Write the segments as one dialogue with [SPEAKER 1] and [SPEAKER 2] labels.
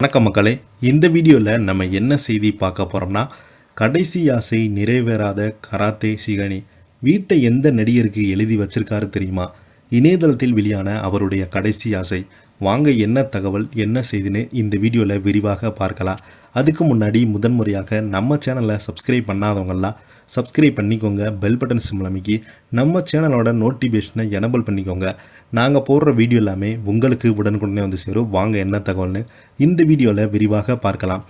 [SPEAKER 1] வணக்கம் மக்களே, இந்த வீடியோவில் நம்ம என்ன செய்தி பார்க்க போகிறோம்னா, கடைசி ஆசை நிறைவேறாத கராத்தே ஷிகானி வீட்டை எந்த நடிகருக்கு எழுதி வச்சிருக்காரு தெரியுமா? இணையதளத்தில் வெளியான அவருடைய கடைசி ஆசை. வாங்க என்ன தகவல் என்ன செய்தின்னு இந்த வீடியோவில் விரிவாக பார்க்கலாம். அதுக்கு முன்னாடி முதன்முறையாக நம்ம சேனலை சப்ஸ்கிரைப் பண்ணாதவங்கெல்லாம் சப்ஸ்கிரைப் பண்ணிக்கோங்க. பெல் பட்டன் சிம்பிள் அமைக்கி நம்ம சேனலோட நோட்டிஃபிகேஷனை எனபிள் பண்ணிக்கோங்க. நாங்கள் போடுற வீடியோ எல்லாமே உங்களுக்கு உடனுக்குடனே வந்து சேரும். வாங்க என்ன தகவல்னு இந்த வீடியோவில் விரிவாக பார்க்கலாம்.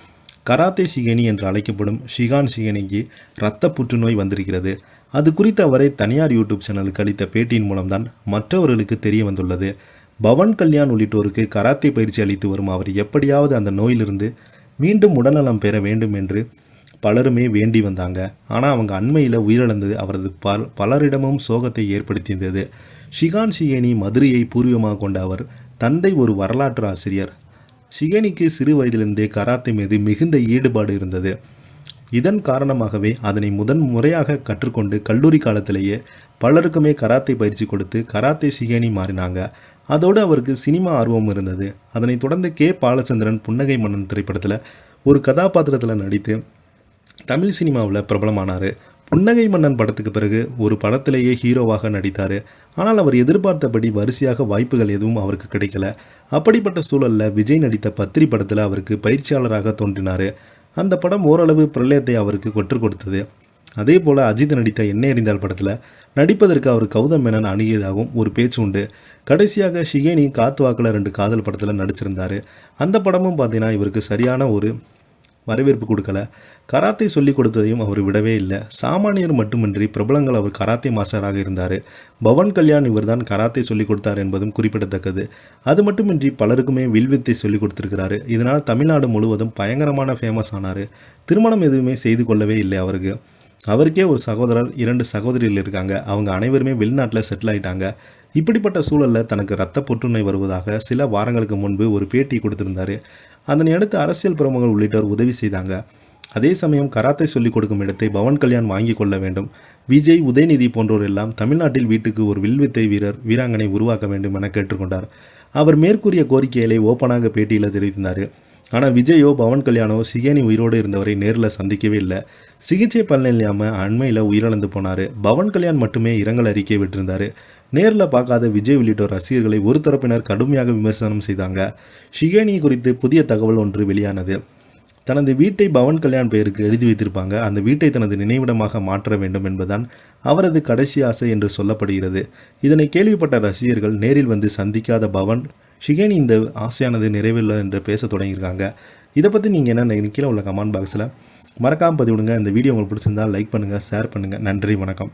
[SPEAKER 1] கராத்தே ஷிகானி என்று அழைக்கப்படும் ஷிகான் ஷிகானிக்கு இரத்த புற்றுநோய் வந்திருக்கிறது. அது குறித்து அவரை தனியார் யூடியூப் சேனலுக்கு அளித்த பேட்டியின் மூலம்தான் மற்றவர்களுக்கு தெரிய வந்துள்ளது. பவன் கல்யாண் உள்ளிட்டோருக்கு கராத்தே பயிற்சி அளித்து வரும் அவர் எப்படியாவது அந்த நோயிலிருந்து மீண்டும் உடல்நலம் பெற வேண்டும் என்று பலருமே வேண்டி வந்தாங்க. ஆனால் அவங்க அண்மையில் உயிரிழந்தது அவரது பலரிடமும் சோகத்தை ஏற்படுத்தியிருந்தது. ஷிகான் ஷிகானி மதுரையை பூர்வமாக கொண்ட அவர் தந்தை ஒரு வரலாற்று ஆசிரியர். ஷிகானிக்கு சிறு வயதிலிருந்தே கராத்தே மீது மிகுந்த ஈடுபாடு இருந்தது. இதன் காரணமாகவே அதனை முதன் முறையாக கற்றுக்கொண்டு கல்லூரி காலத்திலேயே பலருக்குமே கராத்தே பயிற்சி கொடுத்து கராத்தே ஷிகானி மாறினாங்க. அதோடு அவருக்கு சினிமா ஆர்வம் இருந்தது. அதனைத் தொடர்ந்து கே பாலச்சந்திரன் புன்னகை மன்னன் திரைப்படத்தில் ஒரு கதாபாத்திரத்தில் நடித்து தமிழ் சினிமாவில் பிரபலமானார். புன்னகை மன்னன் படத்துக்கு பிறகு ஒரு படத்திலேயே ஹீரோவாக நடித்தார். ஆனால் அவர் எதிர்பார்த்தபடி வரிசையாக வாய்ப்புகள் எதுவும் அவருக்கு கிடைக்கல. அப்படிப்பட்ட சூழலில் விஜய் நடித்த பத்திரி படத்தில் அவருக்கு பயிற்சியாளராக தோன்றினார். அந்த படம் ஓரளவு பிரளயத்தை அவருக்கு கற்றுக் கொடுத்தது. அதே போல் அஜித் நடித்த என்ன எறிந்தால் படத்தில் நடிப்பதற்கு அவர் கௌதம் மேனன் அணுகியதாகவும் ஒரு பேச்சு உண்டு. கடைசியாக ஷிகானி காத்து வாக்கில் 2 காதல் படத்தில் நடிச்சிருந்தார். அந்த படமும் பார்த்தீங்கன்னா இவருக்கு சரியான ஒரு வரவேற்பு கொடுக்கல. கராத்தே சொல்லிக் கொடுத்ததையும் அவர் விடவே இல்லை. சாமானியர் மட்டுமின்றி பிரபலங்கள் அவர் கராத்தே மாஸ்டராக இருந்தார். பவன் கல்யாண் இவர்தான் கராத்தே சொல்லிக் கொடுத்தார் என்பதும் குறிப்பிடத்தக்கது. அது மட்டுமின்றி பலருக்குமே வில்வித்தை சொல்லிக் கொடுத்துருக்கிறாரு. இதனால் தமிழ்நாடு முழுவதும் பயங்கரமான ஃபேமஸ் ஆனார். திருமணம் எதுவுமே செய்து கொள்ளவே இல்லை அவருக்கு. அவருக்கே ஒரு சகோதரர் 2 சகோதரிகள் இருக்காங்க. அவங்க அனைவருமே வெளிநாட்டில் செட்டில் ஆகிட்டாங்க. இப்படிப்பட்ட சூழலில் தனக்கு இரத்த புற்றுநோய் வருவதாக சில வாரங்களுக்கு முன்பு ஒரு பேட்டி கொடுத்திருந்தார். அதனை அடுத்து அரசியல் பிரமுகர்கள் உள்ளிட்டோர் உதவி செய்தாங்க. அதே சமயம் கராத்தே சொல்லிக் கொடுக்கும் இடத்தை பவன் கல்யாண் வாங்கி கொள்ள வேண்டும். விஜய், உதயநிதி போன்றோர் எல்லாம் தமிழ்நாட்டில் வீட்டுக்கு ஒரு வில்வித்தை வீராங்கனை உருவாக்க வேண்டும் என கேட்டுக்கொண்டார். அவர் மேற்கூறிய கோரிக்கைகளை ஓப்பனாக பேட்டியில் தெரிவித்தார். ஆனால் விஜயோ பவன் கல்யாணோ ஷிகானி உயிரோடு இருந்தவரை நேரில் சந்திக்கவே இல்லை. சிகிச்சை பலனில்லாமல் அண்மையில் உயிரிழந்து போனார். பவன் கல்யாண் மட்டுமே இரங்கல் அறிக்கை விட்டிருந்தார். நேரில் பார்க்காத விஜய் உள்ளிட்டோர் ரசிகர்களை ஒரு தரப்பினர் கடுமையாக விமர்சனம் செய்தாங்க. ஷிகானி குறித்து புதிய தகவல் ஒன்று வெளியானது. தனது வீட்டை பவன் கல்யாண் பெயருக்கு எழுதி வைத்திருப்பாங்க. அந்த வீட்டை தனது நினைவிடமாக மாற்ற வேண்டும் என்பதுதான் அவரது கடைசி ஆசை என்று சொல்லப்படுகிறது. இதனை கேள்விப்பட்ட ரசிகர்கள் நேரில் வந்து சந்திக்காத பவன் ஷிகானி இந்த ஆசையானது நிறைவேறல என்று பேச தொடங்கியிருக்காங்க. இதை பற்றி நீங்கள் என்ன கீழே உள்ள கமெண்ட் பாக்ஸில் மறக்காமல் பதிவிடுங்க. இந்த வீடியோ உங்களுக்கு பிடிச்சிருந்தால் லைக் பண்ணுங்கள், ஷேர் பண்ணுங்கள். நன்றி, வணக்கம்.